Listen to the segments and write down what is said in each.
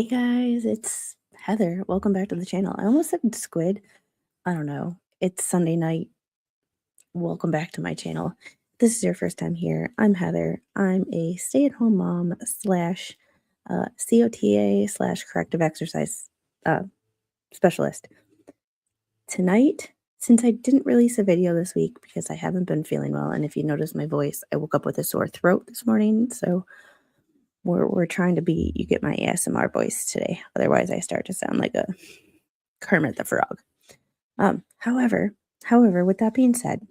guys, it's Heather. Welcome back to the channel. I almost said squid. I don't know. It's Sunday night. Welcome back to my channel. This is your first time here. I'm Heather. I'm a stay-at-home mom slash COTA slash corrective exercise uh, specialist. Tonight, since I didn't release a video this week because I haven't been feeling well, and if you notice my voice, I woke up with a sore throat this morning, so we're trying to be, you get my ASMR voice today. Otherwise, I start to sound like a Kermit the Frog. However, with that being said,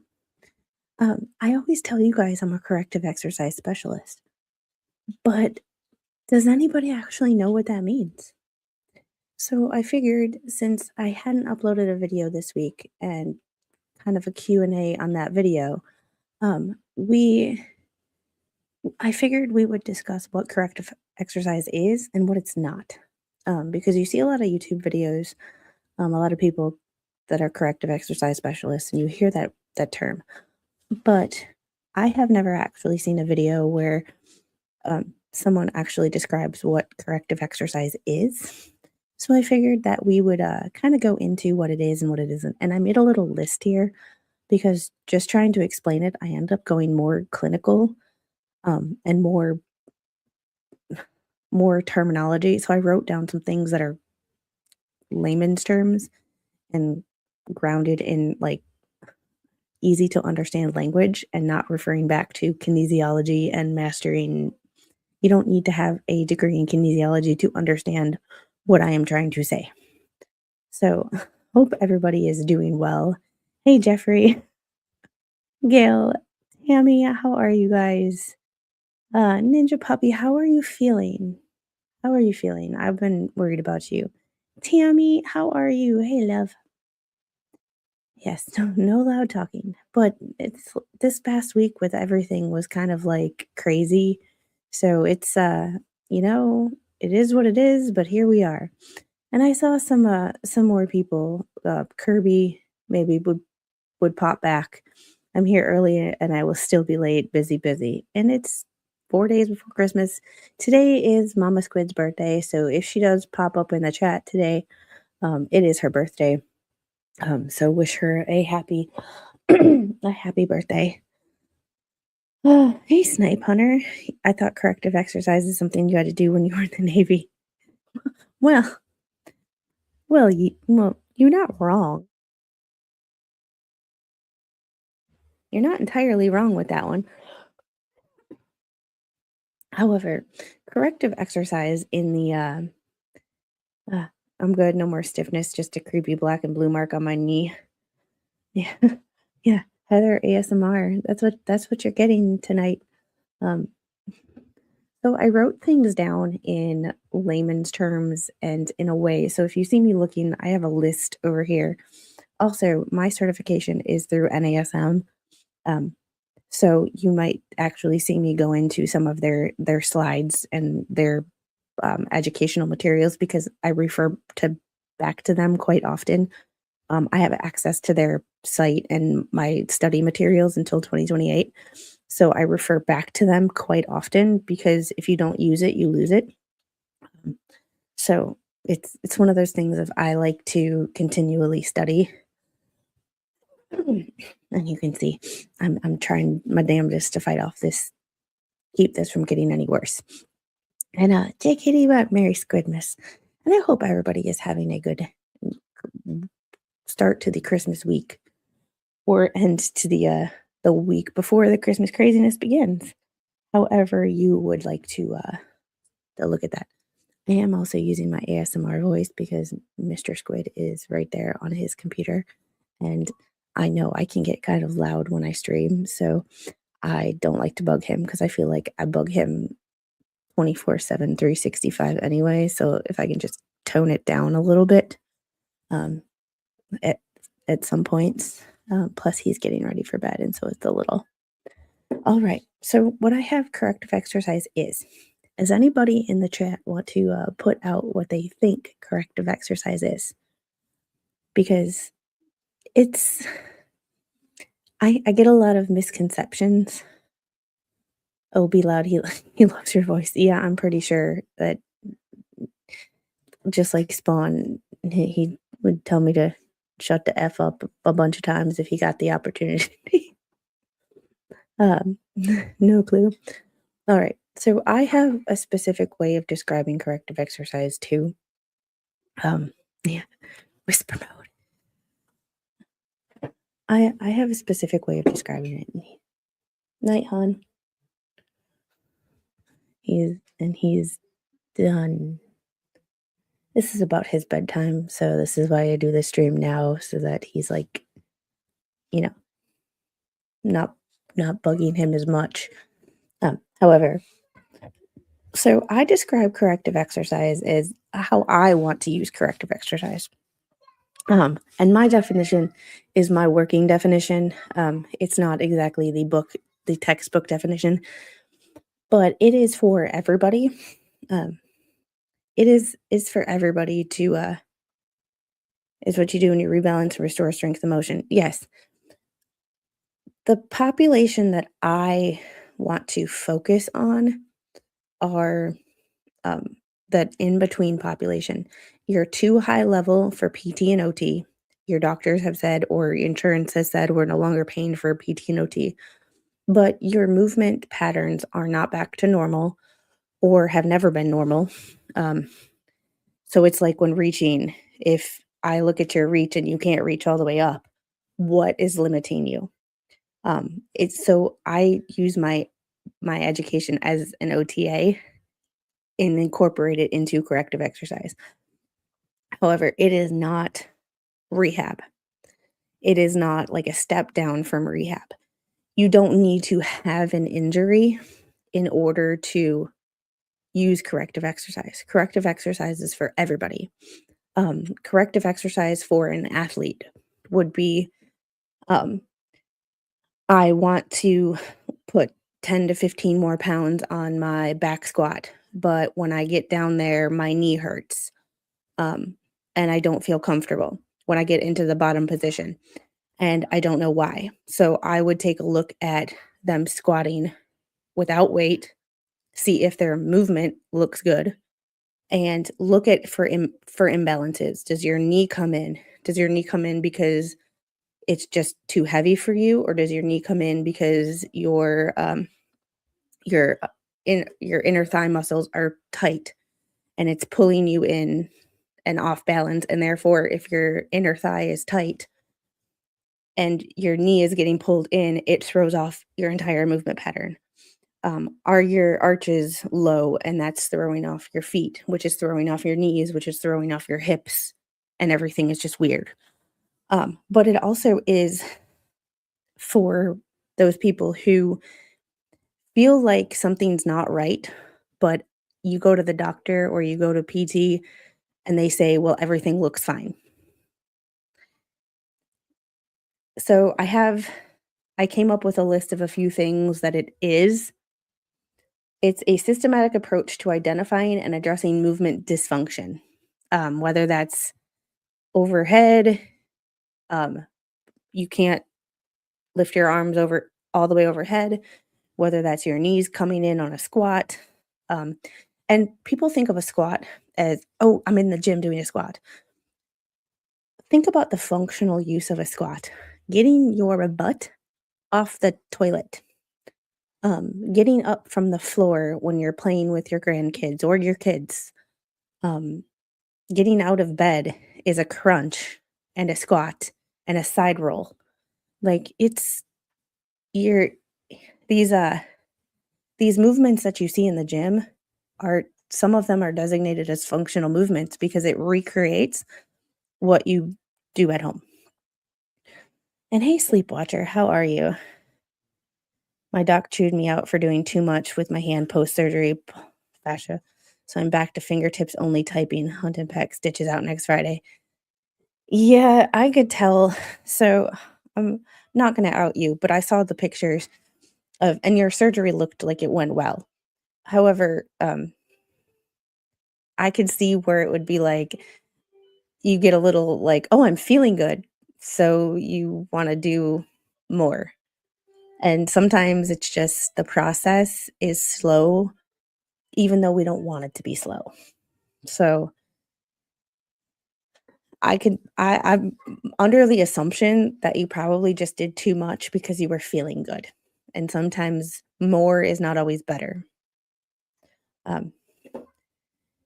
I always tell you guys I'm a corrective exercise specialist, but does anybody actually know what that means? So I figured since I hadn't uploaded a video this week and kind of a Q&A on that video, I figured we would discuss what corrective exercise is and what it's not. Because you see a lot of YouTube videos, a lot of people that are corrective exercise specialists, and you hear that term. But I have never actually seen a video where someone actually describes what corrective exercise is. So I figured that we would kind of go into what it is and what it isn't. And I made a little list here because just trying to explain it, I end up going more clinical and more terminology. So I wrote down some things that are layman's terms and grounded in like easy to understand language and not referring back to kinesiology and mastering. You don't need to have a degree in kinesiology to understand what I am trying to say. So, hope everybody is doing well. Hey, Jeffrey, Gail, Tammy, how are you guys? Ninja Puppy, how are you feeling? How are you feeling? I've been worried about you. Tammy, how are you? Hey, love. Yes, no loud talking. But it's this past week with everything was kind of like crazy. So it's you know, it is what it is, but here we are. And I saw some more people, Kirby maybe would pop back. I'm here early and I will still be late, busy. And it's 4 days before Christmas. Today is Mama Squid's birthday, so if she does pop up in the chat today, it is her birthday. So wish her a happy a happy birthday. Hey, Snipe Hunter. I thought corrective exercise is something you had to do when you were in the Navy. Well, you're not wrong. You're not entirely wrong with that one. However, corrective exercise in the I'm good, no more stiffness, just a creepy black and blue mark on my knee. Yeah. Yeah, Heather ASMR. That's what you're getting tonight. Um so I wrote things down in layman's terms and in a way. So if you see me looking, I have a list over here. Also, my certification is through NASM. So you might actually see me go into some of their slides and their educational materials because I refer back to them quite often. I have access to their site and my study materials until 2028. So I refer back to them quite often because if you don't use it, you lose it. So it's one of those things of I like to continually study. And you can see I'm trying my damnedest to fight off keep this from getting any worse. And JKD about Merry Squidmas. And I hope everybody is having a good start to the Christmas week or end to the week before the Christmas craziness begins. However you would like to look at that. I am also using my ASMR voice because Mr. Squid is right there on his computer. And I know I can get kind of loud when I stream. So I don't like to bug him because I feel like I bug him 24/7, 365 anyway. So if I can just tone it down a little bit at some points. Plus he's getting ready for bed, and so it's a little. All right. So what I have corrective exercise is. Does anybody in the chat want to put out what they think corrective exercise is? Because it's, I get a lot of misconceptions. Oh, be loud. He loves your voice. Yeah, I'm pretty sure that just like Spawn, he would tell me to shut the F up a bunch of times if he got the opportunity. Um, no clue. All right. So I have a specific way of describing corrective exercise too. Um, yeah, whisper mode. I have a specific way of describing it. Night, hon. He's done. This is about his bedtime, so this is why I do the stream now, so that he's like, you know, not not bugging him as much. However, so I describe corrective exercise as how I want to use corrective exercise. And my definition is my working definition. It's not exactly the textbook definition, but it is for everybody. Um, is for everybody to is what you do when you rebalance and restore strength and motion. Yes, the population that I want to focus on are um, that in between population. You're too high level for PT and OT. Your doctors have said, or insurance has said, we're no longer paying for PT and OT, but your movement patterns are not back to normal or have never been normal. Um, so it's like when reaching, if I look at your reach and you can't reach all the way up, what is limiting you? It's so I use my education as an OTA and incorporate it into corrective exercise. However, it is not rehab. It is not like a step down from rehab. You don't need to have an injury in order to use corrective exercise. Corrective exercise is for everybody. Corrective exercise for an athlete would be um, I want to put 10 to 15 more pounds on my back squat, but when I get down there, my knee hurts um, and I don't feel comfortable when I get into the bottom position. And I don't know why. So I would take a look at them squatting without weight, see if their movement looks good, and look at for imbalances. Does your knee come in? Does your knee come in because it's just too heavy for you, or does your knee come in because your your inner thigh muscles are tight and it's pulling you in and off balance, and therefore if your inner thigh is tight and your knee is getting pulled in, it throws off your entire movement pattern. Are your arches low and that's throwing off your feet, which is throwing off your knees, which is throwing off your hips, and everything is just weird. But it also is for those people who feel like something's not right, but you go to the doctor or you go to PT and they say, well, everything looks fine. So I came up with a list of a few things that it is. It's a systematic approach to identifying and addressing movement dysfunction, whether that's overhead, um, you can't lift your arms over all the way overhead, whether that's your knees coming in on a squat. Um, and people think of a squat as, oh, I'm in the gym doing a squat. Think about the functional use of a squat: getting your butt off the toilet, getting up from the floor when you're playing with your grandkids or your kids. Um, Getting out of bed is a crunch and a squat and a side roll. Like it's you're these these movements that you see in the gym are some of them are designated as functional movements because it recreates what you do at home. And hey, sleepwatcher, how are you? My doc chewed me out for doing too much with my hand post surgery fascia. So I'm back to fingertips only typing. Hunt and peck stitches out next Friday. Yeah, I could tell. So I'm not going to out you, but I saw the pictures of, and your surgery looked like it went well. However, I could see where it would be like you get a little like, oh, I'm feeling good. So you want to do more. And sometimes it's just the process is slow, even though we don't want it to be slow. So I'm under the assumption that you probably just did too much because you were feeling good, and sometimes more is not always better. Um,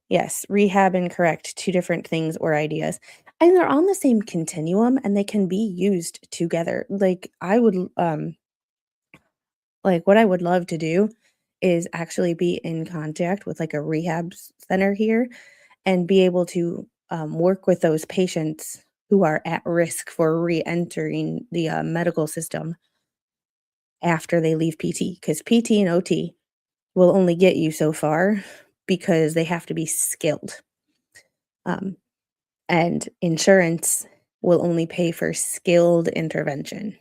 yes, rehab and correct, 2 different things or ideas, and they're on the same continuum, and they can be used together. Like, what I would love to do is actually be in contact with, like, a rehab center here and be able to, work with those patients who are at risk for reentering the, medical system after they leave PT, because PT and OT will only get you so far because they have to be skilled, um, and insurance will only pay for skilled intervention,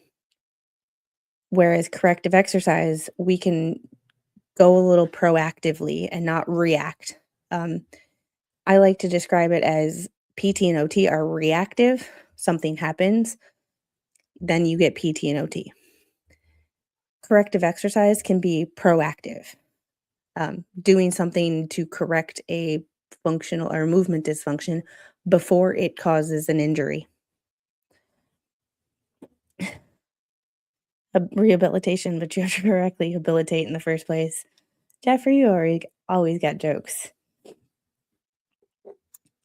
whereas corrective exercise, we can go a little proactively and not react. Um, I like to describe it as PT and OT are reactive. Something happens, then you get PT and OT. Corrective exercise can be proactive, doing something to correct a functional or movement dysfunction before it causes an injury. A rehabilitation, but you have to correctly rehabilitate in the first place. Jeffrey, you always got jokes.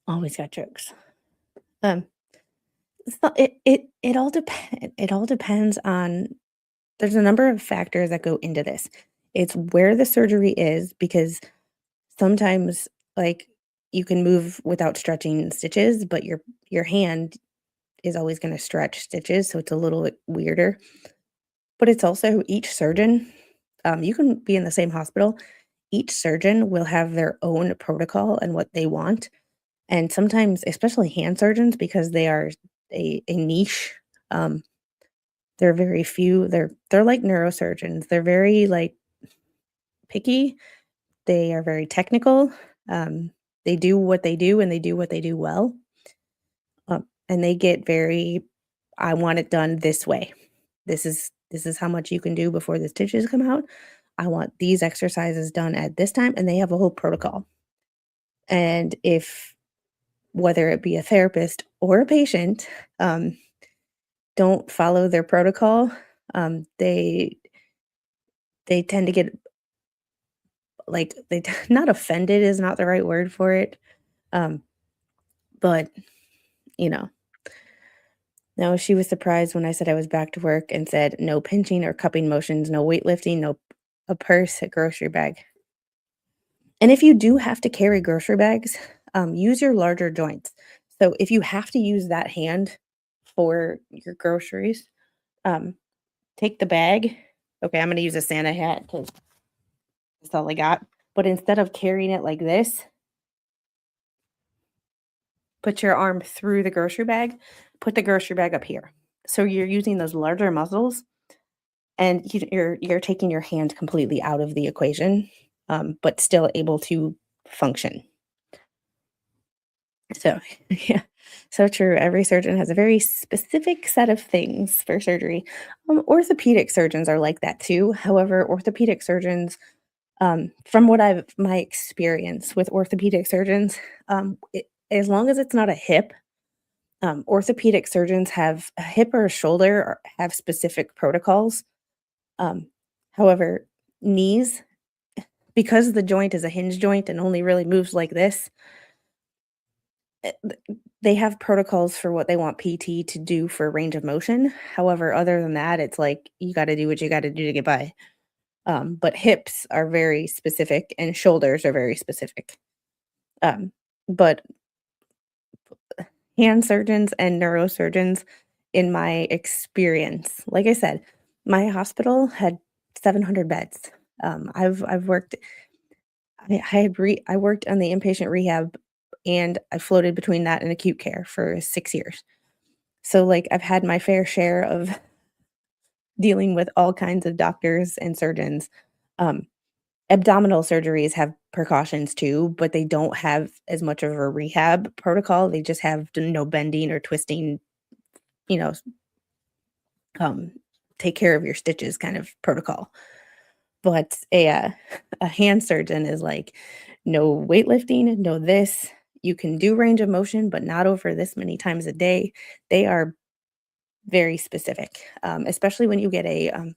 Always got jokes. Um, so it all depends on there's a number of factors that go into this. It's where the surgery is because sometimes, like, you can move without stretching stitches, but your hand is always gonna stretch stitches, so it's a little bit weirder. But it's also each surgeon, you can be in the same hospital, each surgeon will have their own protocol and what they want, and sometimes, especially hand surgeons, because they are a niche, um, they're very few, they're like neurosurgeons, they're very, like, picky, they are very technical, they do what they do, and they do what they do well, and they get very, "I want it done this way. This is how much you can do before the stitches come out. I want these exercises done at this time," and they have a whole protocol. And if whether it be a therapist or a patient, don't follow their protocol, they tend to get, like, not offended is not the right word for it, um, but, you know, no, she was surprised when I said I was back to work and said, "No pinching or cupping motions, no weightlifting, no a purse, a grocery bag." And if you do have to carry grocery bags, use your larger joints. So if you have to use that hand for your groceries, um, take the bag. Okay, I'm gonna use a Santa hat because that's all I got. But instead of carrying it like this, put your arm through the grocery bag, put the grocery bag up here. So you're using those larger muscles and you're taking your hand completely out of the equation, but still able to function. So, yeah, so true. Every surgeon has a very specific set of things for surgery. Orthopedic surgeons are like that too. However, orthopedic surgeons, from what I've my experience with orthopedic surgeons, as long as it's not a hip, orthopedic surgeons have a hip or a shoulder or have specific protocols. Um, However, knees, because the joint is a hinge joint and only really moves like this, they have protocols for what they want PT to do for range of motion. However, other than that, it's like you gotta do what you gotta do to get by. But hips are very specific and shoulders are very specific. Um, but hand surgeons and neurosurgeons, in my experience, like I said, my hospital had 700 beds. I've worked I worked on the inpatient rehab and I floated between that and acute care for 6 years. So, like, I've had my fair share of dealing with all kinds of doctors and surgeons. Um, Abdominal surgeries have precautions too, but they don't have as much of a rehab protocol. They just have no bending or twisting, you know, um, take care of your stitches kind of protocol. But a hand surgeon is like, no weightlifting, no this. you can do range of motion, but not over this many times a day. They are very specific, especially when you get a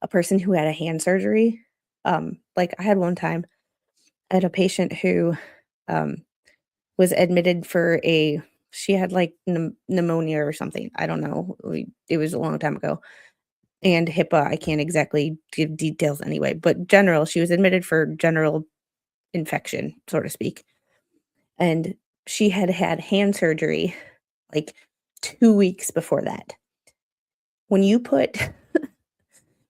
person who had a hand surgery. Like I had one time, I had a patient who um, was admitted for she had like pneumonia or something. I don't know. It was a long time ago. And HIPAA, I can't exactly give details anyway, but she was admitted for general infection, so to speak. And she had had hand surgery like 2 weeks before that. When you put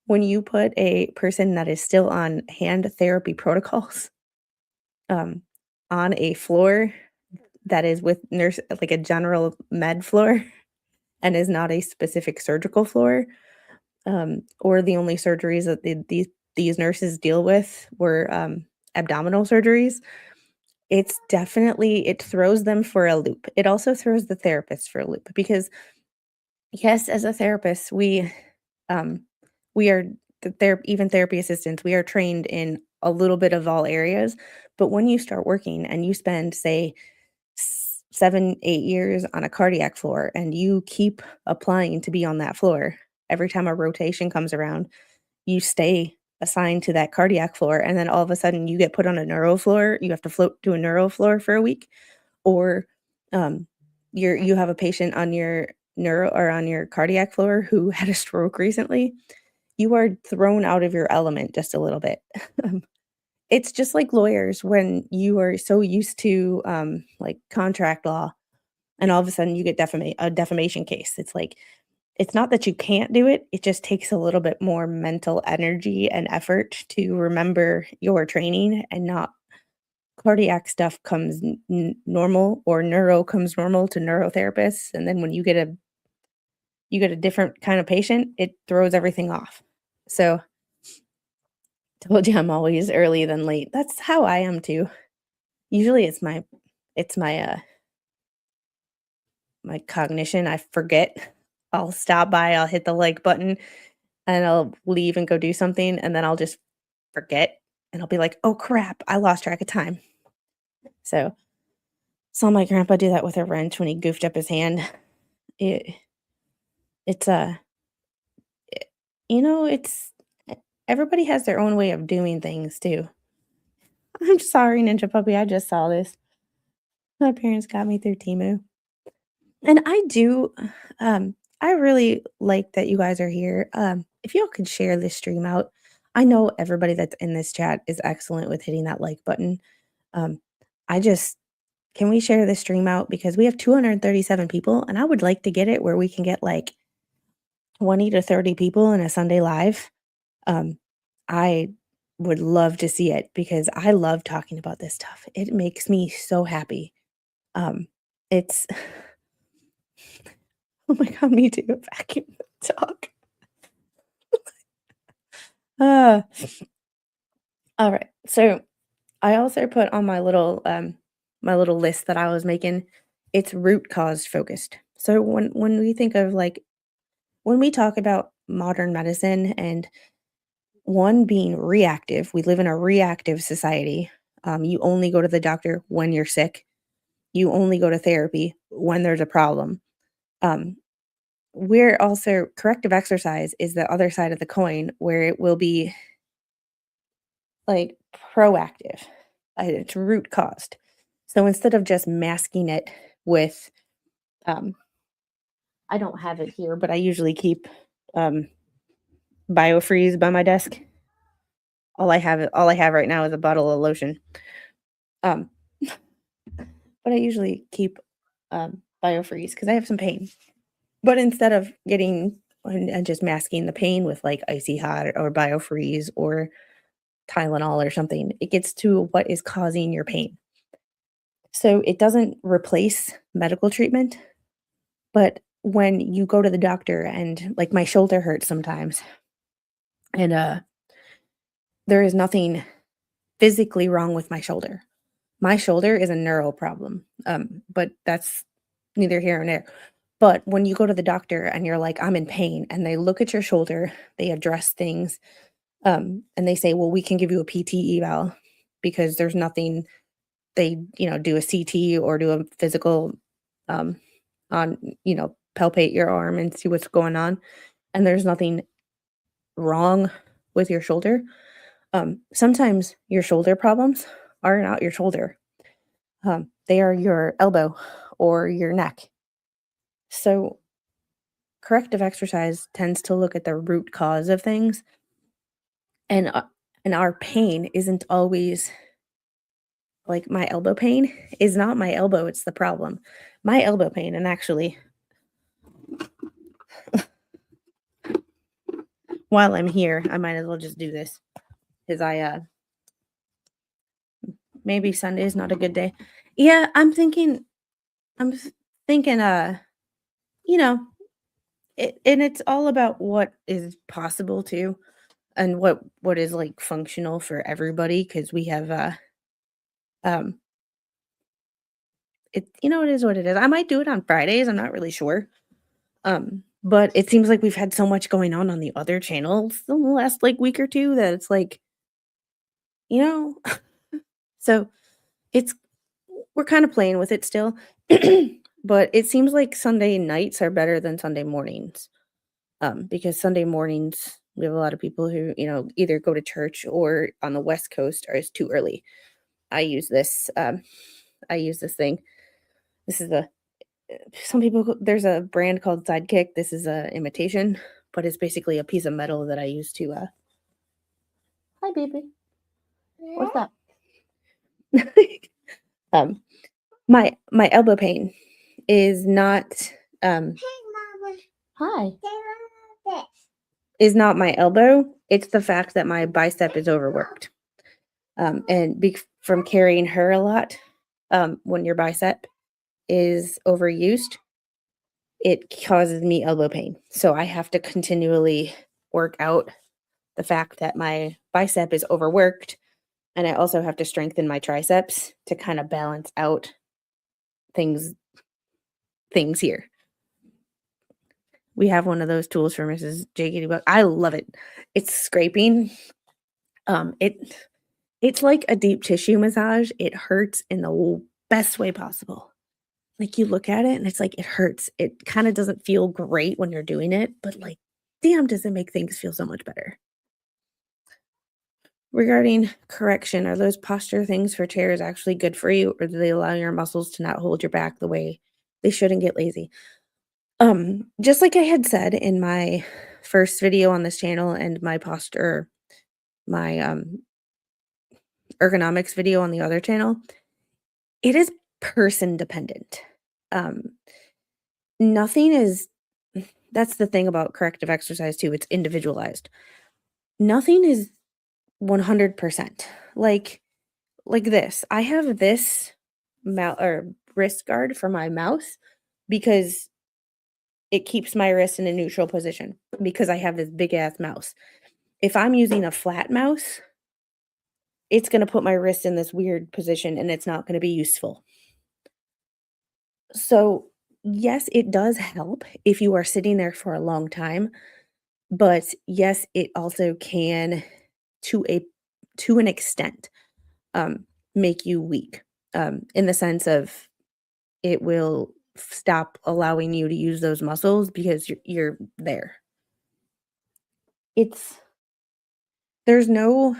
when you put a person that is still on hand therapy protocols, um, on a floor that is with nurse like a general med floor and is not a specific surgical floor, or the only surgeries that these nurses deal with were, abdominal surgeries, it throws them for a loop. It also throws the therapist for a loop because, yes, as a therapist, um, we are even therapy assistants, we are trained in a little bit of all areas, but when you start working and you spend, say, 7, 8 years on a cardiac floor and you keep applying to be on that floor, every time a rotation comes around, you stay assigned to that cardiac floor, and then all of a sudden you get put on a neuro floor, you have to float to a neuro floor for a week, or, um, you have a patient on your neuro or on your cardiac floor who had a stroke recently, you are thrown out of your element just a little bit. Um, it's just like lawyers when you are so used to, like, contract law, and all of a sudden you get a defamation case. It's like, it's not that you can't do it, it just takes a little bit more mental energy and effort to remember your training and not cardiac stuff comes normal or neuro comes normal to neurotherapists, and then when you get a different kind of patient, it throws everything off. So, told you I'm always early than late. That's how I am too. Usually it's my cognition, I forget. I'll stop by, I'll hit the like button, and I'll leave and go do something, and then I'll just forget, and I'll be like, "Oh, crap, I lost track of time." So, saw my grandpa do that with a wrench when he goofed up his hand. It it's, eh, it's everybody has their own way of doing things too. I'm sorry, Ninja Puppy, I just saw this. My parents got me through Temu. And I really like that you guys are here. If y'all could share this stream out, I know everybody that's in this chat is excellent with hitting that like button. Um, I just can we share this stream out because we have 237 people and I would like to get it where we can get like 20 to 30 people in a Sunday live. Um, I would love to see it because I love talking about this stuff. It makes me so happy. Um, it's oh my god, me too. Vacuum the dog. Uh, all right. So I also put on my little list that I was making, it's root cause focused. So when we think of like when we talk about modern medicine and one being reactive, we live in a reactive society. You only go to the doctor when you're sick. You only go to therapy when there's a problem. Um, we're also corrective exercise is the other side of the coin where it will be like proactive. It's root caused. So instead of just masking it with, um, I don't have it here, but I usually keep um, biofreeze by my desk. All I have right now is a bottle of lotion. Um, but I usually keep biofreeze because I have some pain. But instead of getting and just masking the pain with like icy hot or biofreeze or Tylenol or something, it gets to what is causing your pain. So it doesn't replace medical treatment, but when you go to the doctor and like my shoulder hurts sometimes and there is nothing physically wrong with my shoulder. My shoulder is a neural problem. But that's neither here nor there. But when you go to the doctor and you're like, I'm in pain, and they look at your shoulder, they address things, and they say, well, we can give you a PT eval because there's nothing they, do a CT or do a physical, um, on, palpate your arm and see what's going on, and there's nothing wrong with your shoulder. Sometimes your shoulder problems are not your shoulder. They are your elbow or your neck. So corrective exercise tends to look at the root cause of things, and our pain isn't always like my elbow pain is not my elbow, it's the problem. My elbow pain, and actually, while I'm here, I might as well just do this because maybe Sunday is not a good day. Yeah, I'm thinking, you know, and it's all about what is possible too, and what is like functional for everybody because we have, um, it is what it is. I might do it on Fridays. I'm not really sure. But it seems like we've had so much going on the other channels in the last, like, week or 2 that it's like, you know so it's we're kinda playing with it still, but it seems like Sunday nights are better than Sunday mornings, because Sunday mornings, we have a lot of people who, either go to church or on the West Coast or it's too early. I use this, um, I use this thing. This is a some people there's a brand called Sidekick. This is a imitation, but it's basically a piece of metal that I use to, Hi, baby. What's up? Um, my elbow pain is not, um Hi. Is not my elbow, it's the fact that my bicep is overworked. And from carrying her a lot, when your bicep is overused, it causes me elbow pain. So I have to continually work out the fact that my bicep is overworked, and I also have to strengthen my triceps to kind of balance out things things here. We have one of those tools for Mrs. J. Buck. I love it. It's scraping. It's like a deep tissue massage. It hurts in the best way possible. Like, you look at it and it's like it hurts. It kinda doesn't feel great when you're doing it, but, like, damn, does it make things feel so much better. Regarding correction, are those posture things for chairs actually good for you, or do they allow your muscles to not hold your back the way they should and get lazy? Just like I had said in my first video on this channel and my, ergonomics video on the other channel, it is person dependent. Um, nothing is that's the thing about corrective exercise too, it's individualized. Nothing is 100%. Like this, I have this or wrist guard for my mouse because it keeps my wrist in a neutral position because I have this big ass mouse. If I'm using a flat mouse, it's gonna put my wrist in this weird position and it's not gonna be useful. So, yes, it does help if you are sitting there for a long time, but yes, it also can to a to an extent, make you weak, in the sense of it will stop allowing you to use those muscles because you're there. It's There's no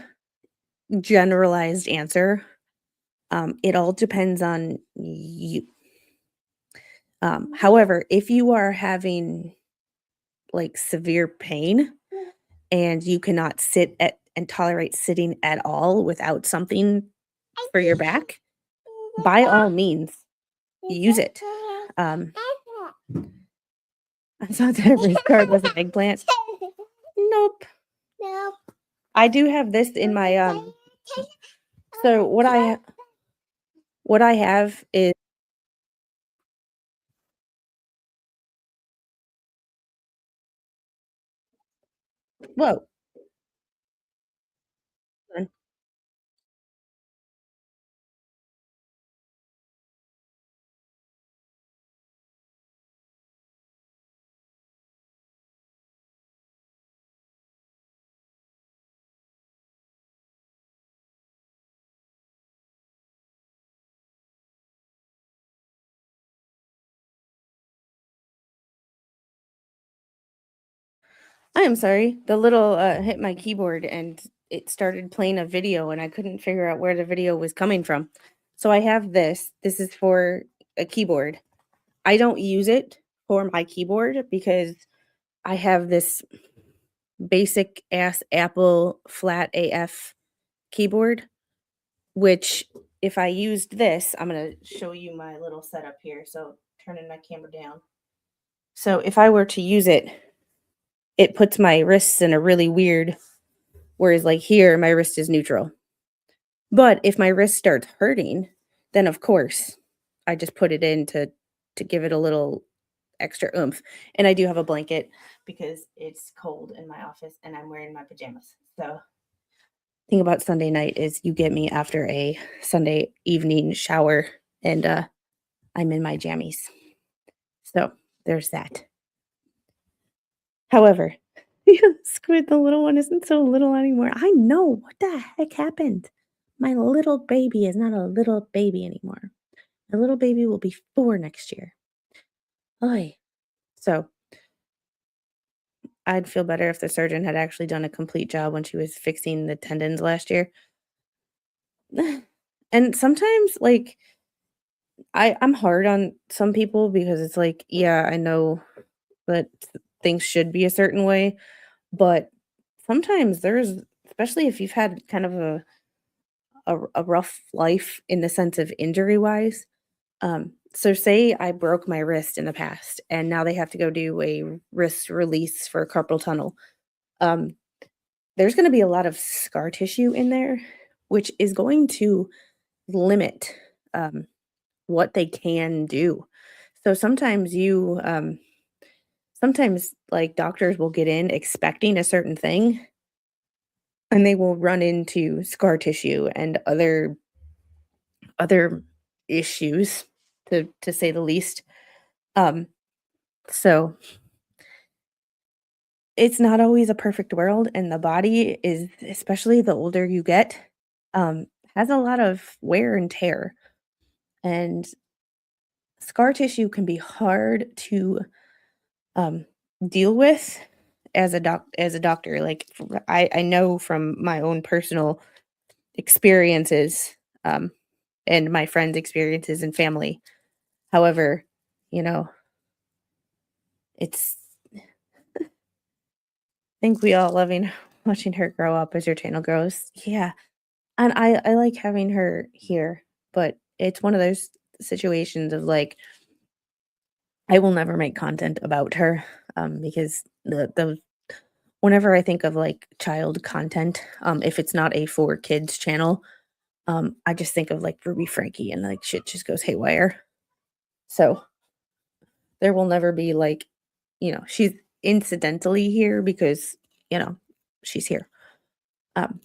generalized answer. It all depends on you. However, if you are having like severe pain and you cannot sit at and tolerate sitting at all without something for your back, by all means, use it. Um, I thought that wrist guard was an eggplant. Nope. I do have this in my so what I have is whoa. I am sorry. The little hit my keyboard and it started playing a video and I couldn't figure out where the video was coming from. So I have this. This is for a keyboard. I don't use it for my keyboard because I have this basic ass Apple flat AF keyboard, which if I used this, I'm going to show you my little setup here. So turning my camera down. So if I were to use it, it puts my wrists in a really weird, whereas like here, my wrist is neutral. But if my wrist starts hurting, then of course I just put it in to give it a little extra oomph. And I do have a blanket because it's cold in my office and I'm wearing my pajamas. So thing about Sunday night is you get me after a Sunday evening shower and I'm in my jammies. So there's that. However, Squid, the little one isn't so little anymore. I know. What the heck happened? My little baby is not a little baby anymore. My little baby will be 4 next year. Oy. So I'd feel better if the surgeon had actually done a complete job when she was fixing the tendons last year. And sometimes, like, I'm hard on some people because it's like, yeah, I know that things should be a certain way, but sometimes there's, especially if you've had kind of a rough life in the sense of injury wise. So say I broke my wrist in the past and now they have to go do a wrist release for carpal tunnel. Um, there's going to be a lot of scar tissue in there, which is going to limit um, what they can do. So sometimes like doctors will get in expecting a certain thing and they will run into scar tissue and other issues to say the least. Um, so it's not always a perfect world, and the body is, especially the older you get, um, has a lot of wear and tear, and scar tissue can be hard to, um, deal with as a doctor, like, I know from my own personal experiences, um, and my friends' experiences and family. However, you know, it's think we all loving watching her grow up as your channel grows. Yeah. And I like having her here, but it's one of those situations of like I will never make content about her because the whenever I think of like child content, if it's not a for kids channel, I just think of like Ruby Frankie and like shit just goes haywire. So there will never be like, she's incidentally here because, you know, she's here. Um,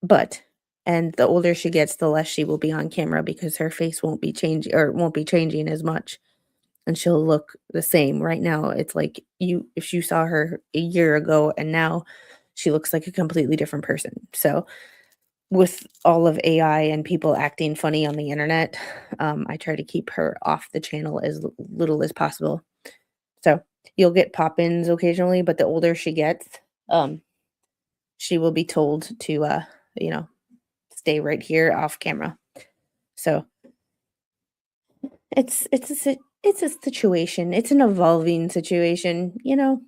But and the older she gets, the less she will be on camera because her face won't be changing or won't be changing as much, and she'll look the same. Right now, it's like if you saw her a year ago and now she looks like a completely different person. So, with all of AI and people acting funny on the internet, I try to keep her off the channel as little as possible. So, you'll get pop-ins occasionally, but the older she gets, um, she will be told to, you know, stay right here off camera. So it's a situation. It's an evolving situation, you know.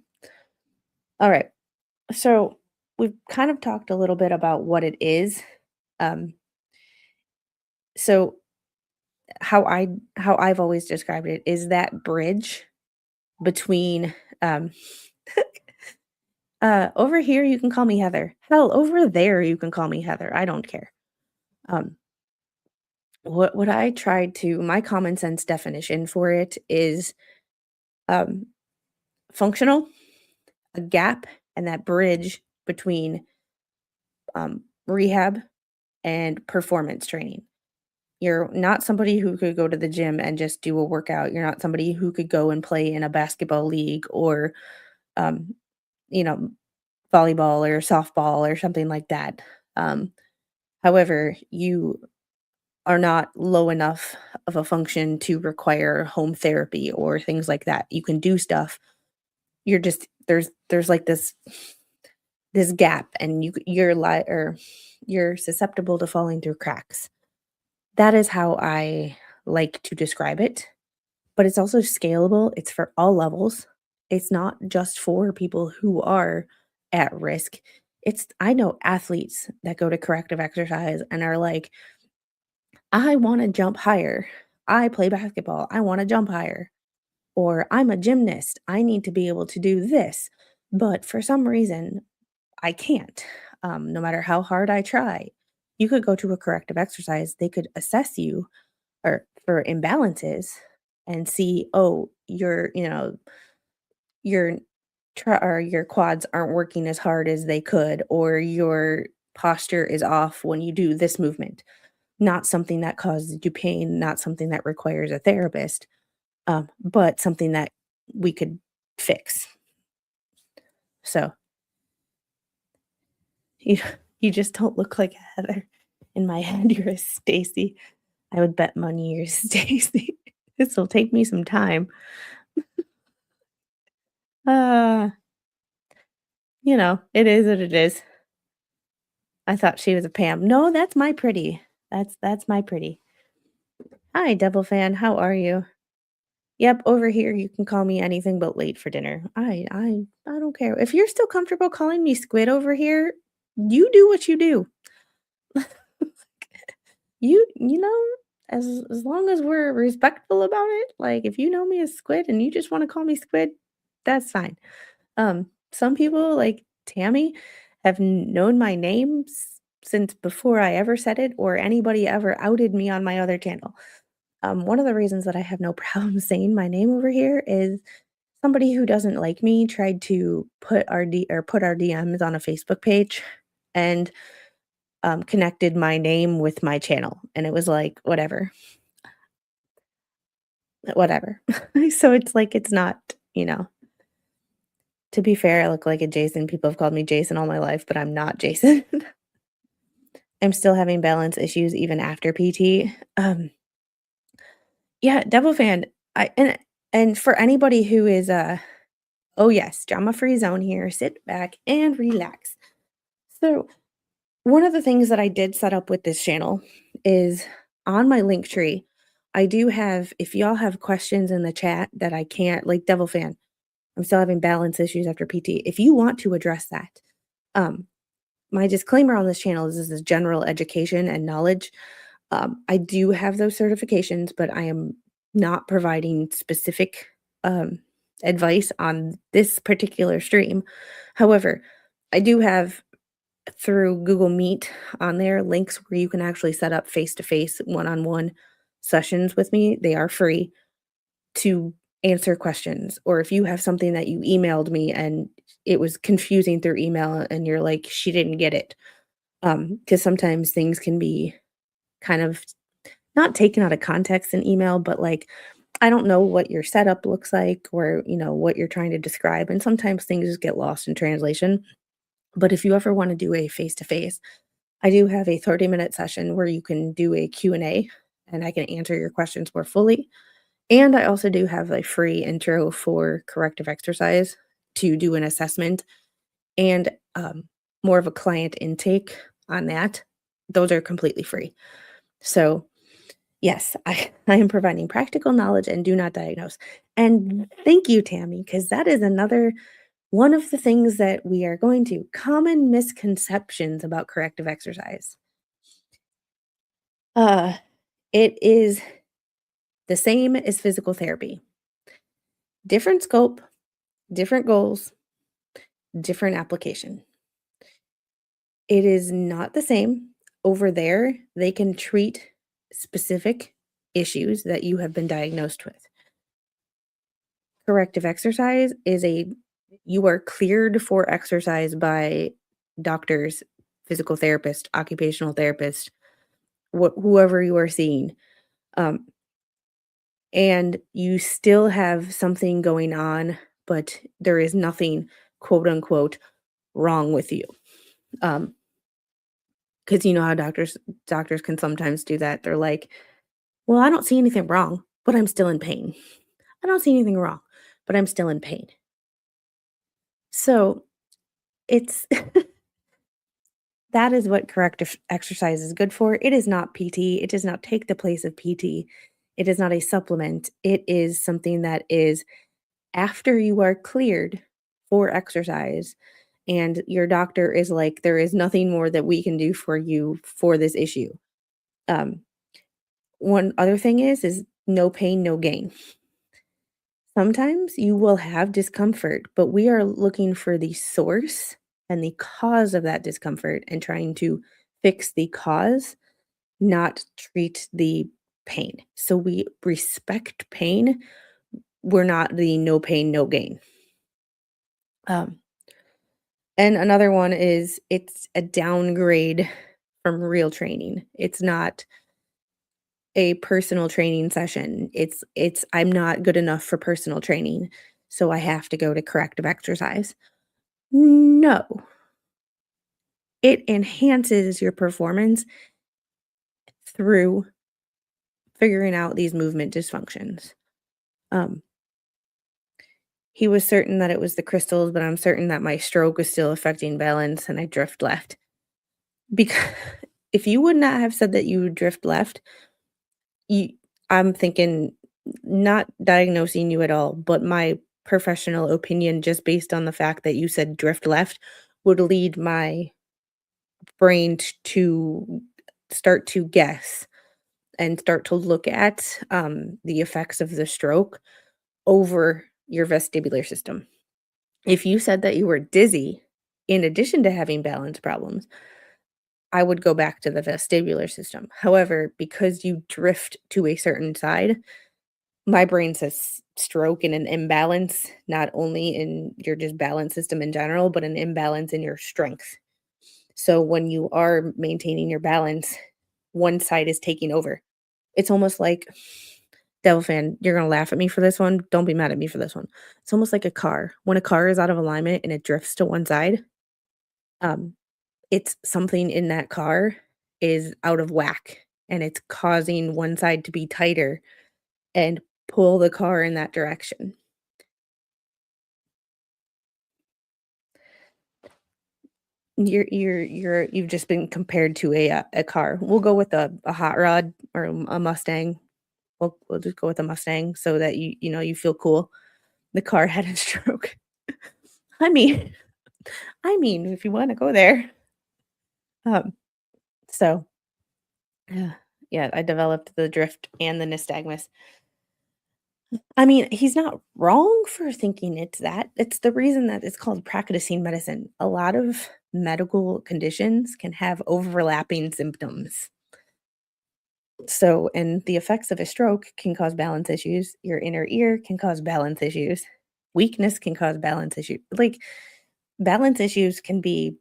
All right. So we've kind of talked a little bit about what it is. Um, so how I've always described it is that bridge between um over here you can call me Heather. Hell, over there you can call me Heather. I don't care. Um what I tried to my common sense definition for it is um functional, a gap, and that bridge between rehab and performance training. You're not somebody who could go to the gym and just do a workout. You're not somebody who could go and play in a basketball league or, um, you know, volleyball or softball or something like that. Um, However, you are not low enough of a function to require home therapy or things like that. You can do stuff you're just there's like this gap and you're susceptible to falling through cracks. That is how I like to describe it, but it's also scalable. It's for all levels. It's not just for people who are at risk. I know athletes that go to corrective exercise and are like, I want to jump higher. I play basketball. I want to jump higher. Or I'm a gymnast. I need to be able to do this. But for some reason, I can't, no matter how hard I try. You could go to a corrective exercise, they could assess you or for imbalances and see, oh, your or your quads aren't working as hard as they could, or your posture is off when you do this movement. Not something that causes you pain, not something that requires a therapist, but something that we could fix. So you you just don't look like a Heather. In my head, you're a Stacy. I would bet money you're Stacy. This'll take me some time. Uh, it is what it is. I thought she was a Pam. No, that's my pretty. That's my pretty. Hi, Devil fan. How are you? Yep, over here you can call me anything but late for dinner. I don't care. If you're still comfortable calling me squid over here, you do what you do. You know, as long as we're respectful about it, like if you know me as squid and you just want to call me squid, that's fine. Some people like Tammy have known my name since before I ever said it or anybody ever outed me on my other channel. One of the reasons that I have no problem saying my name over here is somebody who doesn't like me tried to put our DMs on a Facebook page and connected my name with my channel, and it was like whatever. So it's like it's not, you know. To be fair, I look like a Jason. People have called me Jason all my life, but I'm not Jason. I'm still having balance issues even after PT. Yeah, Devil fan. I and for anybody who is oh yes, drama-free zone here. Sit back and relax. So, one of the things that I did set up with this channel is on my link tree. I do have if y'all have questions in the chat that I can't like Devil fan, I'm still having balance issues after PT. If you want to address that, um, my disclaimer on this channel is this is general education and knowledge. I do have those certifications, but I am not providing specific advice on this particular stream. However, I do have through Google Meet on there links where you can actually set up face to face, one on one sessions with me. They are free to answer questions. Or if you have something that you emailed me and it was confusing through email and you're like, she didn't get it. Because sometimes things can be kind of not taken out of context in email, but like, I don't know what your setup looks like or, what you're trying to describe. And sometimes things just get lost in translation. But if you ever want to do a face to face, I do have a 30-minute session where you can do a Q&A and I can answer your questions more fully. And I also do have a free intro for corrective exercise to do an assessment and more of a client intake on that. Those are completely free. So, yes, I am providing practical knowledge and do not diagnose. And thank you, Tammy, because that is another one of the things that we are going to common misconceptions about corrective exercise. Uh, it is the same as physical therapy. Different scope, different goals, different application. It is not the same. Over there, they can treat specific issues that you have been diagnosed with. Corrective exercise is you are cleared for exercise by doctors, physical therapist, occupational therapist, whoever you are seeing. Um, and you still have something going on, but there is nothing quote unquote wrong with you. Because you know how doctors can sometimes do that. They're like, well, I don't see anything wrong, but I'm still in pain. I don't see anything wrong, but I'm still in pain. So, it's that is what corrective exercise is good for. It is not PT. It does not take the place of PT. It is not a supplement. It is something that is after you are cleared for exercise and your doctor is like, there is nothing more that we can do for you for this issue. Um, One other thing is no pain, no gain. Sometimes you will have discomfort, but we are looking for the source and the cause of that discomfort and trying to fix the cause, not treat the pain. So we respect pain. We're not the no pain, no gain. Um, and another one is it's a downgrade from real training. It's not a personal training session. It's I'm not good enough for personal training, so I have to go to corrective exercise. No, it enhances your performance through figuring out these movement dysfunctions. Um, he was certain that it was the crystals, but I'm certain that my stroke was still affecting balance and I drift left. Because if you would not have said that you would drift left, you I'm thinking not diagnosing you at all, but my professional opinion just based on the fact that you said drift left would lead my brain to start to guess and start to look at, the effects of the stroke over your vestibular system. If you said that you were dizzy in addition to having balance problems, I would go back to the vestibular system. However, because you drift to a certain side, my brain says stroke and an imbalance, not only in your just balance system in general, but an imbalance in your strength. So when you are maintaining your balance, one side is taking over. It's almost like devil fan, you're gonna laugh at me for this one. Don't be mad at me for this one. It's almost like a car. When a car is out of alignment and it drifts to one side, um, it's something in that car is out of whack and it's causing one side to be tighter and pull the car in that direction. You've just been compared to a car. We'll go with a hot rod or a Mustang. We'll just go with a Mustang so that you feel cool. The car had a stroke. I mean if you wanna go there. Um, so, yeah, yeah, I developed the drift and the nystagmus. I mean, he's not wrong for thinking it's that. It's the reason that it's called practicing medicine. A lot of medical conditions can have overlapping symptoms. So, and the effects of a stroke can cause balance issues. Your inner ear can cause balance issues. Weakness can cause balance issues. Like balance issues can be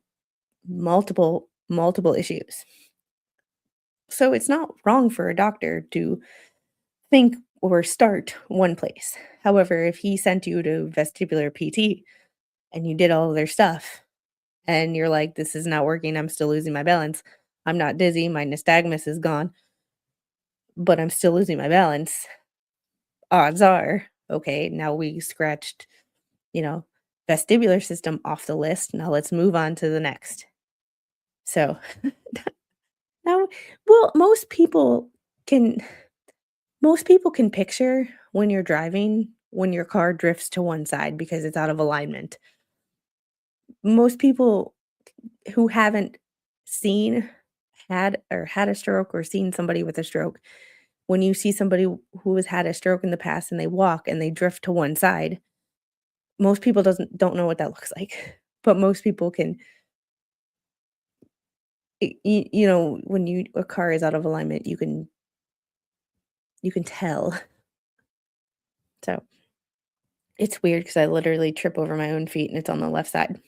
multiple issues. So it's not wrong for a doctor to think or start one place. However, if he sent you to vestibular PT and you did all of their stuff and you're like, this is not working, I'm still losing my balance. I'm not dizzy, my nystagmus is gone, but I'm still losing my balance. Odds are, okay, now we scratched, you know, vestibular system off the list. Now let's move on to the next. So now, well, can most people can picture when you're driving when your car drifts to one side because it's out of alignment. Most people who haven't seen had a stroke or seen somebody with a stroke, when you see somebody who has had a stroke in the past and they walk and they drift to one side, most people doesn't don't know what that looks like. But most people can when you a car is out of alignment, you can tell. So, it's weird because I literally trip over my own feet and it's on the left side.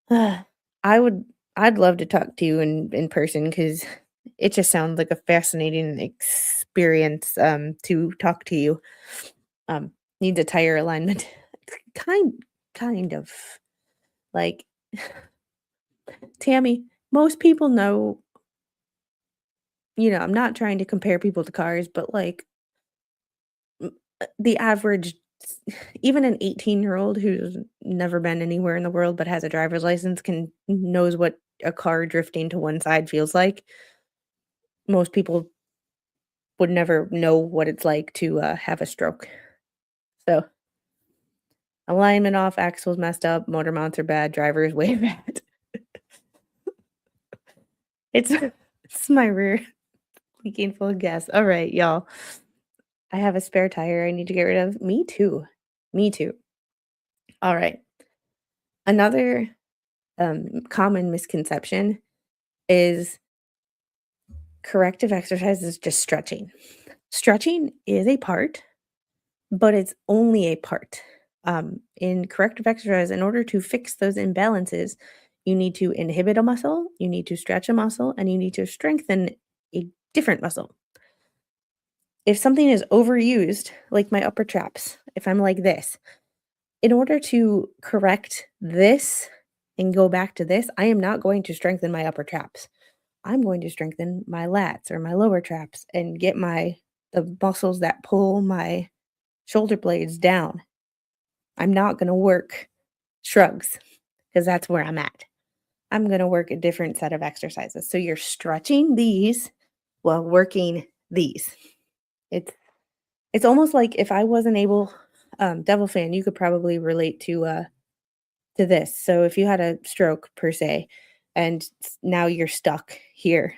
I would I'd love to talk to you in person because it just sounds like a fascinating experience, to talk to you. Um, Needs a tire alignment. Kind kind of. Like, Tammy, most people know, I'm not trying to compare people to cars, but, like, the average even an 18-year-old who's never been anywhere in the world but has a driver's license knows what a car drifting to one side feels like. Most people would never know what it's like to, have a stroke. So, alignment off, axles messed up, motor mounts are bad, driver is way bad. It's my rear leaking full of gas. Alright, y'all. I have a spare tire I need to get rid of. Me too. Me too. Alright. Another, common misconception is corrective exercise is just stretching. Stretching is a part, but it's only a part. In corrective exercise, in order to fix those imbalances, you need to inhibit a muscle, you need to stretch a muscle, and you need to strengthen a different muscle. If something is overused, like my upper traps, if I'm like this, in order to correct this and go back to this, I am not going to strengthen my upper traps. I'm going to strengthen my lats or my lower traps and get the muscles that pull my shoulder blades down. I'm not going to work shrugs because that's where I'm at. I'm going to work a different set of exercises. So you're stretching these while working these. It's almost like if I wasn't able, devil fan, you could probably relate to this. So if you had a stroke per se, and now you're stuck here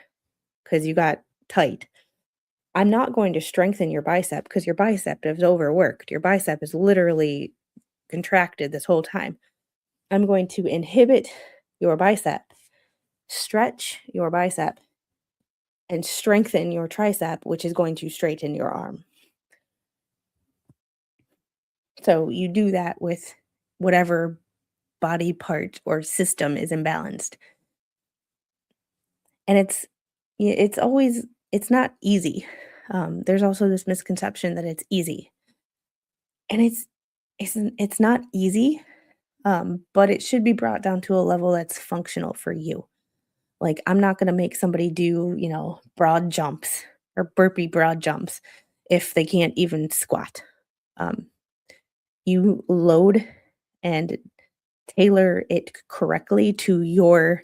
because you got tight, I'm not going to strengthen your bicep because your bicep is overworked. Your bicep is literally contracted this whole time. I'm going to inhibit your bicep, stretch your bicep, and strengthen your tricep, which is going to straighten your arm. So you do that with whatever body part or system is imbalanced. And it's not easy. There's also this misconception that it's easy. And it's not easy, but it should be brought down to a level that's functional for you. Like, I'm not gonna make somebody do, broad jumps or burpee broad jumps if they can't even squat. Um, you load and tailor it correctly to your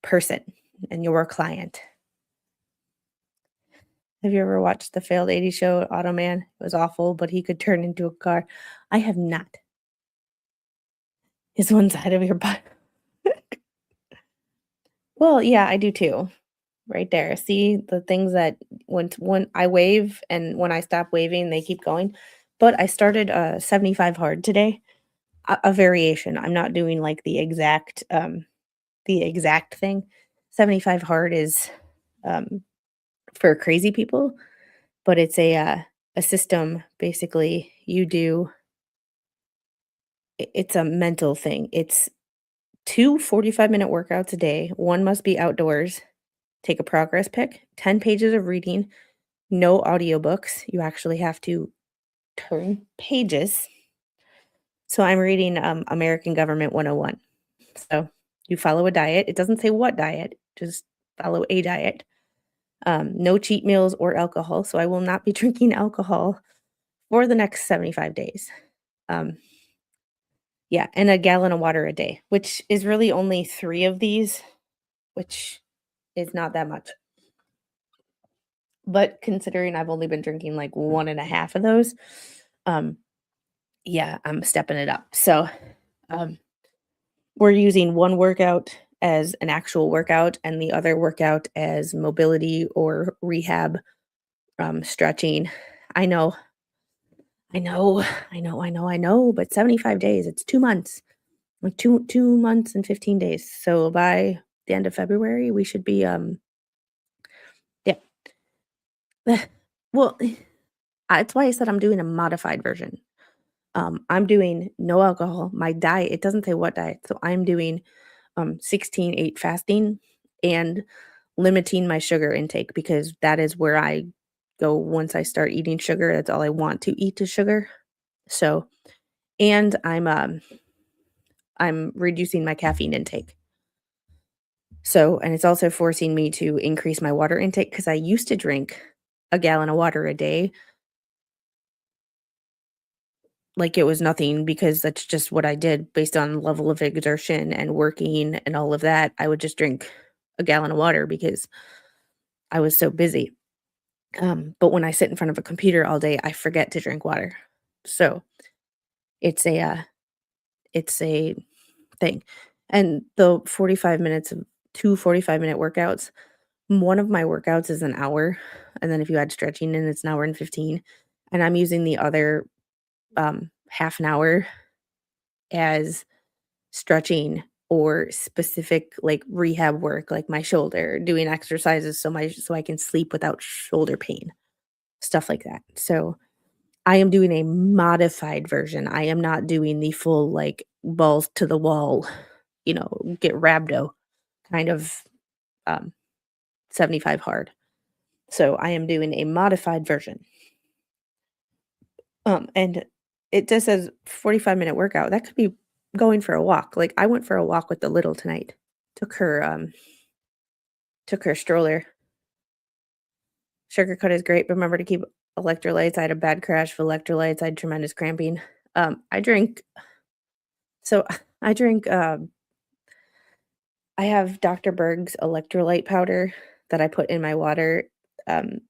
person and your client. Have you ever watched the failed 80s show, Automan? It was awful, but he could turn into a car. I have not. Is one side of your butt. Well, yeah, I do too. Right there. See the things that when I wave and when I stop waving, they keep going. But I started 75 hard today, a variation. I'm not doing like the exact thing. 75 hard is for crazy people, but it's a system. Basically, you do. It's a mental thing. It's 2 45-minute workouts a day. One must be outdoors. Take a progress pic, 10 pages of reading, no audiobooks. You actually have to turn pages. So I'm reading American Government 101. So you follow a diet. It doesn't say what diet, just follow a diet. No cheat meals or alcohol. So I will not be drinking alcohol for the next 75 days. Um, yeah, and a gallon of water a day, which is really only 3 of these, which is not that much. But considering I've only been drinking like 1.5 of those, um, yeah, I'm stepping it up. So, um, we're using one workout as an actual workout and the other workout as mobility or rehab, stretching. I know, I know, but 75 days, it's 2 months. Like 2 months and 15 days. So by the end of February, we should be, yeah. Well, that's why I said I'm doing a modified version. I'm doing no alcohol. My diet, it doesn't say what diet. So I'm doing 16/8 fasting and limiting my sugar intake because that is where I go once I start eating sugar. That's all I want to eat is sugar. So, and I'm reducing my caffeine intake. So, and it's also forcing me to increase my water intake because I used to drink a gallon of water a day. like it was nothing because that's just what I did based on level of exertion and working and all of that. I would just drink a gallon of water because I was so busy. But when I sit in front of a computer all day, I forget to drink water. So it's it's a thing. And the 45 minutes of 2 45-minute workouts, one of my workouts is an hour, and then if you add stretching in, it's an hour and 15, and I'm using the other, half an hour as stretching or specific, like, rehab work, like my shoulder, doing exercises so I can sleep without shoulder pain, stuff like that. So, I am doing a modified version. I am not doing the full, like, balls to the wall, get rhabdo kind of, um, 75 hard. So, I am doing a modified version. And it just says 45-minute workout. That could be going for a walk. Like, I went for a walk with the little tonight. Took her, um took her stroller. Sugar Cut is great. Remember to keep electrolytes. I had a bad crash of electrolytes. I had tremendous cramping. I drink so I drink, I have Dr. Berg's electrolyte powder that I put in my water, um,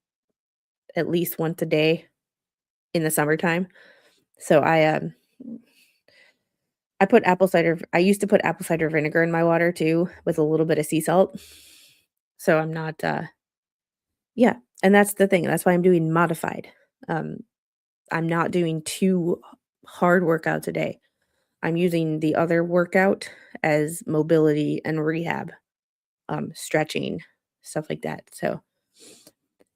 at least once a day in the summertime. So I used to put apple cider vinegar in my water too with a little bit of sea salt. So I'm not, yeah, and that's the thing. That's why I'm doing modified. Um, I'm not doing 2 hard workouts a day. I'm using the other workout as mobility and rehab, stretching, stuff like that. So,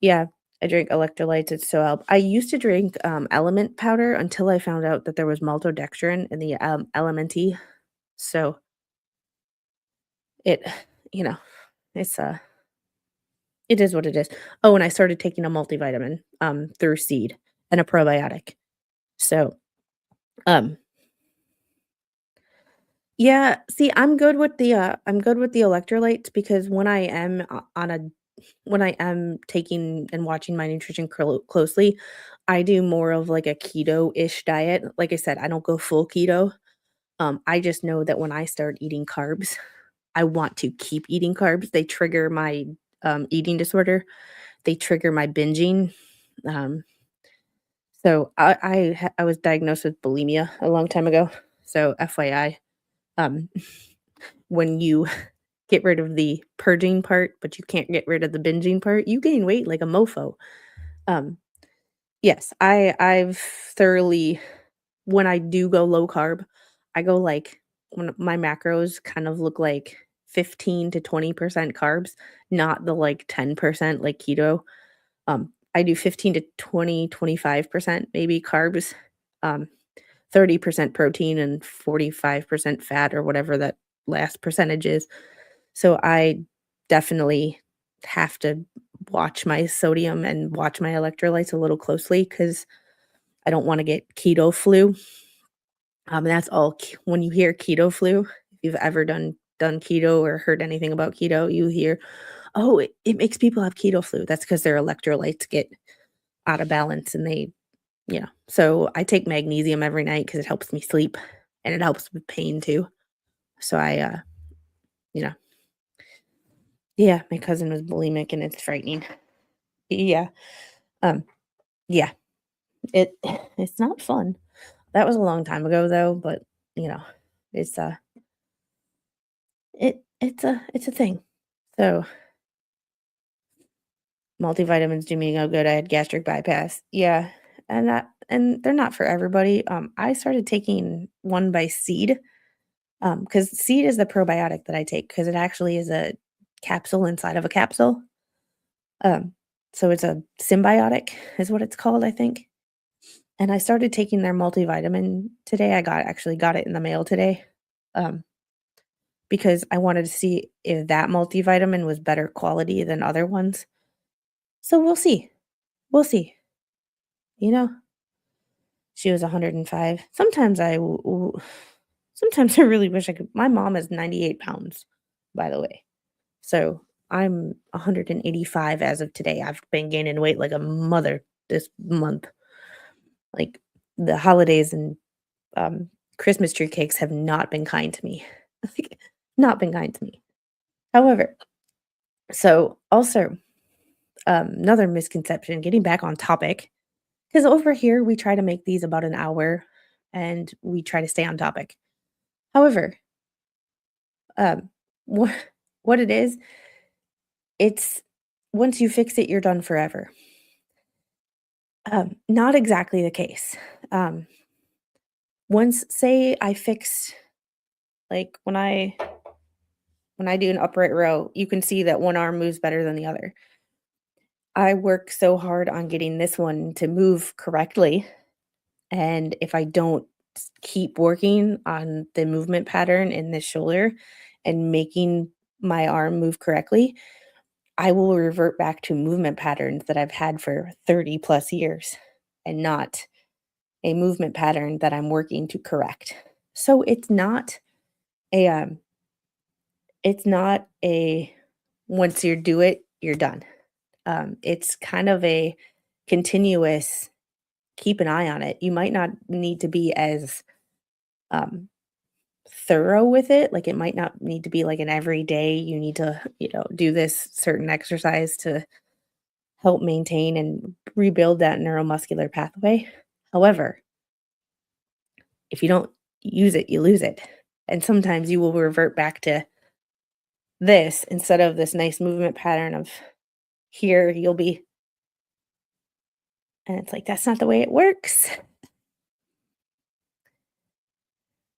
yeah, I drink electrolytes, it's so help I used to drink, element powder until I found out that there was maltodextrin in the, LMNT. So, it you know, it's, it is what it is. Oh, and I started taking a multivitamin, through Seed and a probiotic. So, um yeah, see, I'm good with the electrolytes because when I am when I am taking and watching my nutrition closely, I do more of like a keto-ish diet. Like I said, I don't go full keto. I just know that when I start eating carbs, I want to keep eating carbs. They trigger my eating disorder. They trigger my binging. Um, so I was diagnosed with bulimia a long time ago. So FYI, um, when you get rid of the purging part, but you can't get rid of the binging part, you gain weight like a mofo. Um, yes, I've thoroughly when I do go low carb, I go like when my macros kind of look like 15 to 20% carbs, not the like 10% like keto. I do 15 to 25% maybe carbs, um, 30% protein and 45% fat or whatever that last percentage is. So I definitely have to watch my sodium and watch my electrolytes a little closely because I don't wanna get keto flu. That's all when you hear keto flu, if you've ever done keto or heard anything about keto, you hear, "Oh, it makes people have keto flu." That's because their electrolytes get out of balance and so I take magnesium every night because it helps me sleep and it helps with pain too. So you know yeah, my cousin was bulimic and it's frightening. Yeah, um, yeah, it it's not fun. That was a long time ago though, but, you know, it's, it's a thing. So, multivitamins do me no good. I had gastric bypass. Yeah, and they're not for everybody. I started taking one by Seed, because Seed is the probiotic that I take because it actually is a capsule inside of a capsule. Um, so it's a symbiotic is what it's called, I think. And I started taking their multivitamin today. Actually got it in the mail today, um, because I wanted to see if that multivitamin was better quality than other ones. So we'll see. We'll see. You know, she was 105. Sometimes I really wish I could. My mom is 98 pounds, by the way. So I'm 185 as of today. I've been gaining weight like a mother this month. Like the holidays and Christmas tree cakes have not been kind to me. Like, not been kind to me. However, so also another misconception, getting back on topic, because over here we try to make these about an hour and we try to stay on topic. However, um, what, what it is, it's once you fix it, you're done forever. Not exactly the case. Um, once, say I fixed, like when I do an upright row, you can see that one arm moves better than the other. I work so hard on getting this one to move correctly, and if I don't keep working on the movement pattern in this shoulder and making my arm move correctly, I will revert back to movement patterns that I've had for 30 plus years and not a movement pattern that I'm working to correct. So a it's not a once you do it, you're done. It's kind of a continuous keep an eye on it. You might not need to be as um, thorough with it. Like it might not need to be like an everyday, you need to, do this certain exercise to help maintain and rebuild that neuromuscular pathway. However, if you don't use it, you lose it. And sometimes you will revert back to this instead of this nice movement pattern of here, you'll be, and it's like, that's not the way it works.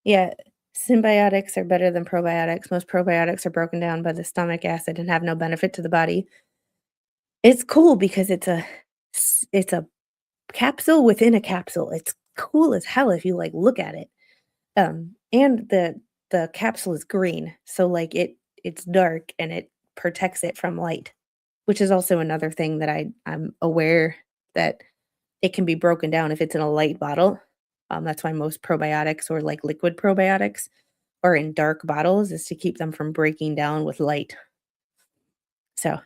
Yeah, symbiotics are better than probiotics. Most probiotics are broken down by the stomach acid and have no benefit to the body. It's cool because it's a capsule within a capsule. It's cool as hell if you, like, look at it. And the capsule is green, so, like, it's dark and it protects it from light, which is also another thing that I'm aware that it can be broken down if it's in a light bottle. That's why most probiotics or, like, liquid probiotics are in dark bottles is to keep them from breaking down with light. So,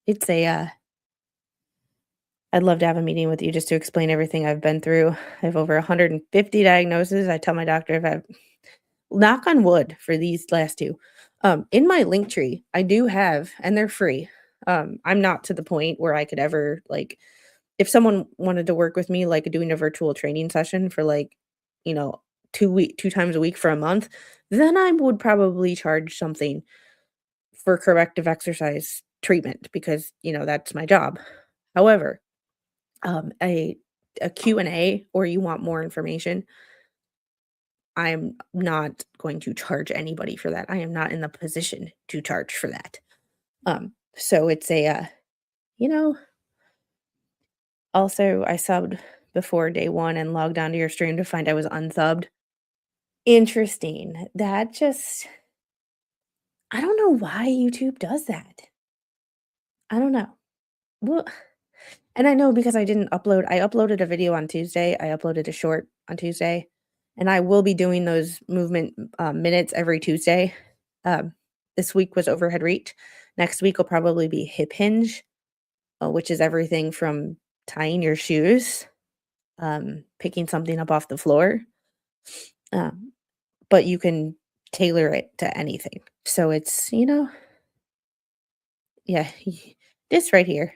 it's I'd love to have a meeting with you just to explain everything I've been through. I have over 150 diagnoses. I tell my doctor if I've knock on wood for these last 2. In my link tree, I do have and they're free. I'm not to the point where I could ever, like if someone wanted to work with me, like, doing a virtual training session for, like, you know, 2 times a week for a month, then I would probably charge something for corrective exercise treatment because, that's my job. However, a Q&A or you want more information, I'm not going to charge anybody for that. I am not in the position to charge for that. So it's you know, also I subbed before day 1 and logged onto your stream to find I was unsubbed. Interesting. That just I don't know why YouTube does that. I don't know. Well, and I know because I uploaded a video on Tuesday, I uploaded a short on Tuesday, and I will be doing those movement, minutes every Tuesday. Um, this week was overhead reach. Next week will probably be hip hinge, which is everything from tying your shoes, picking something up off the floor, um, but you can tailor it to anything. So it's, yeah, this right here.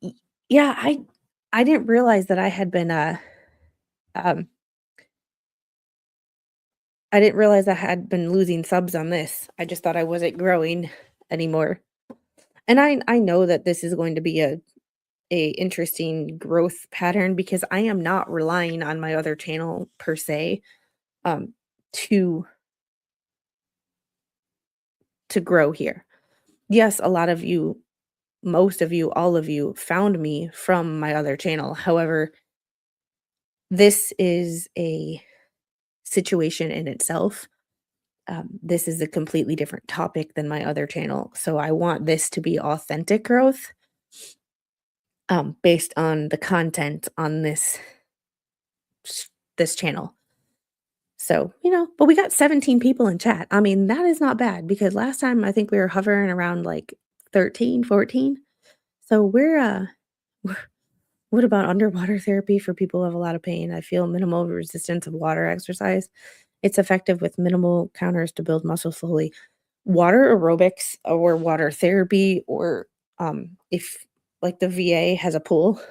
Y yeah, I didn't realize that um I didn't realize I had been losing subs on this. I just thought I wasn't growing anymore. And I know that this is going to be a interesting growth pattern because I am not relying on my other channel per se, um, to grow here. Yes, a lot of you, most of you, all of you found me from my other channel. However, this is a situation in itself. This is a completely different topic than my other channel. So I want this to be authentic growth, based on the content on this channel. So, but we got 17 people in chat. I mean, that is not bad because last time I think we were hovering around like 13, 14. So we're What about underwater therapy for people who have a lot of pain? I feel minimal resistance of water exercise. It's effective with minimal counters to build muscle slowly. Water aerobics or water therapy or, if like the VA has a pool,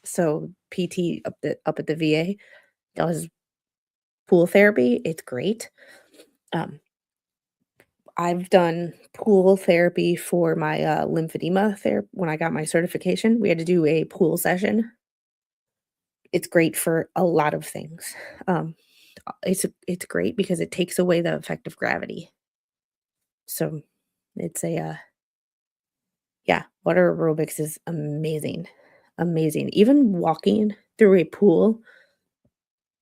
so PT up at the VA does pool therapy, it's great. Um, I've done pool therapy for my, lymphedema when I got my certification, we had to do a pool session. It's great for a lot of things. Um, it's great because it takes away the effect of gravity. So, it's yeah, water aerobics is amazing, amazing. Even walking through a pool,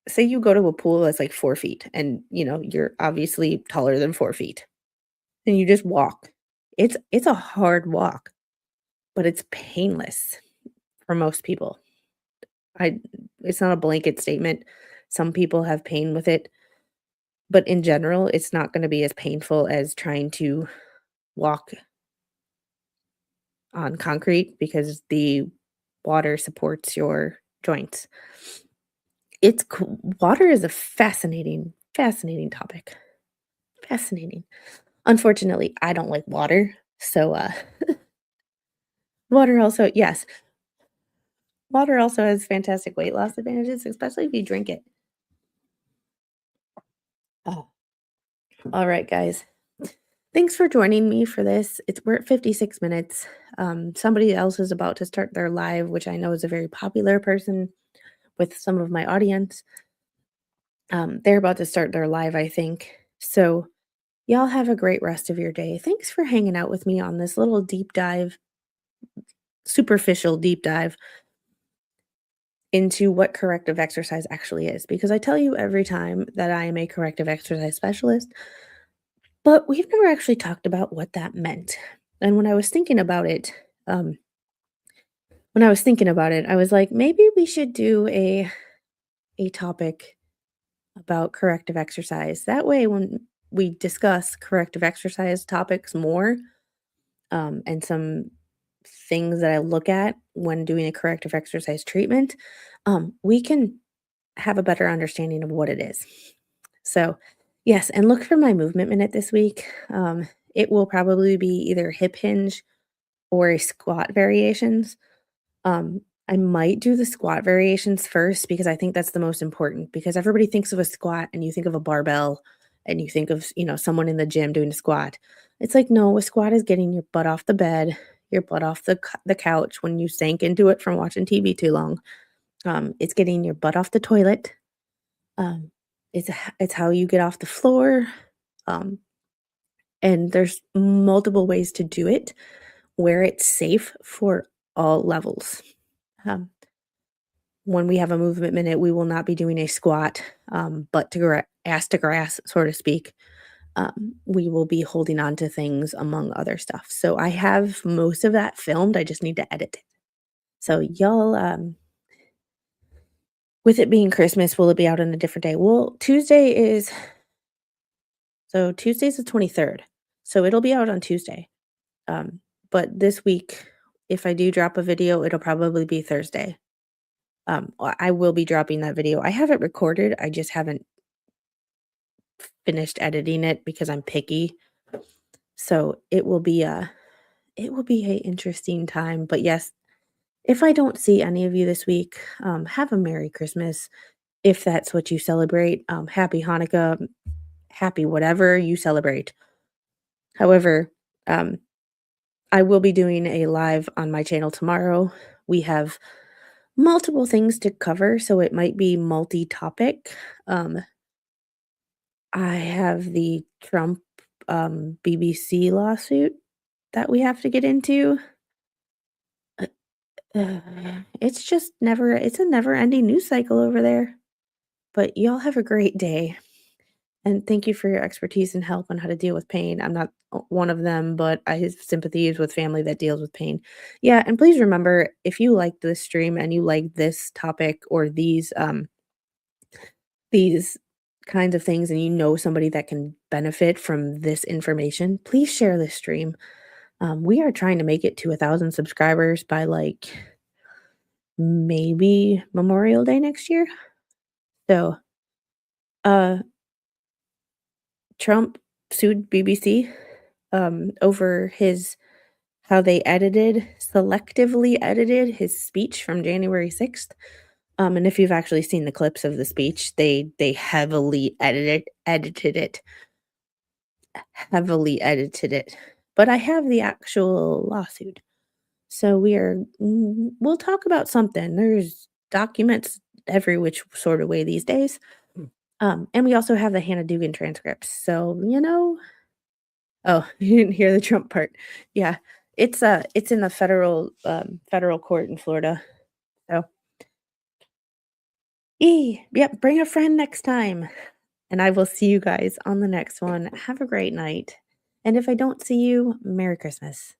say you go to a pool that's like 4 feet and, you're obviously taller than 4 feet, and you just walk. It's a hard walk, but it's painless for most people. I it's not a blanket statement. Some people have pain with it, but in general, it's not gonna be as painful as trying to walk on concrete because the water supports your joints. Water is a fascinating, fascinating topic. Fascinating. Unfortunately, I don't like water, so, water also yes, water also has fantastic weight loss advantages, especially if you drink it. Oh, alright, guys. Thanks for joining me for this. We're at 56 minutes. Somebody else is about to start their live, which I know is a very popular person with some of my audience. They're about to start their live, I think. So, y'all have a great rest of your day. Thanks for hanging out with me on this little deep dive, superficial deep dive into what corrective exercise actually is. Because I tell you every time that I am a corrective exercise specialist, but we've never actually talked about what that meant. And um, when I was thinking about it, I was like, maybe we should do a topic about corrective exercise. That way, when we discuss corrective exercise topics more, and some things that I look at when doing a corrective exercise treatment, we can have a better understanding of what it is. So, yes, and look for my movement minute this week. It will probably be either hip hinge or a squat variations. I might do the squat variations first because I think that's the most important because everybody thinks of a squat and you think of a barbell and you think of, someone in the gym doing a squat. It's like, no, a squat is getting your butt off the bed, your butt off the couch when you sank into it from watching TV too long. It's getting your butt off the toilet. Um, it's how you get off the floor. Um, and there's multiple ways to do it where it's safe for all levels. Um, when we have a movement minute, we will not be doing a squat, but ass to grass, so to speak. We will be holding on to things among other stuff. So I have most of that filmed. I just need to edit it. So y'all, with it being Christmas, will it be out on a different day? Well, Tuesday's the 23rd. So it'll be out on Tuesday. But this week, if I do drop a video, it'll probably be Thursday. I will be dropping that video. I have it recorded. I just haven't finished editing it because I'm picky. So it will be a interesting time. But yes, if I don't see any of you this week, have a Merry Christmas if that's what you celebrate. Happy Hanukkah, happy whatever you celebrate. However, um, I will be doing a live on my channel tomorrow. We have multiple things to cover, so it might be multi-topic. I have the Trump BBC lawsuit that we have to get into. Uh, it's a never-ending news cycle over there. But y'all have a great day, and thank you for your expertise and help on how to deal with pain. I'm not one of them, but I have sympathies with family that deals with pain. Yeah, and please remember, if you like this stream and you like this topic or these kinds of things and you know somebody that can benefit from this information, please share this stream. We are trying to make it to 1,000 subscribers by, like, maybe Memorial Day next year. So, uh, Trump sued BBC, over his how they selectively edited his speech from January 6th. And if you've actually seen the clips of the speech, they heavily edited it. But I have the actual lawsuit. So we'll talk about something. There's documents every which sort of way these days. And we also have the Hannah Dugan transcripts. So, oh, you didn't hear the Trump part. Yeah. It's in the federal court in Florida. So, yep, bring a friend next time. And I will see you guys on the next one. Have a great night. And if I don't see you, Merry Christmas.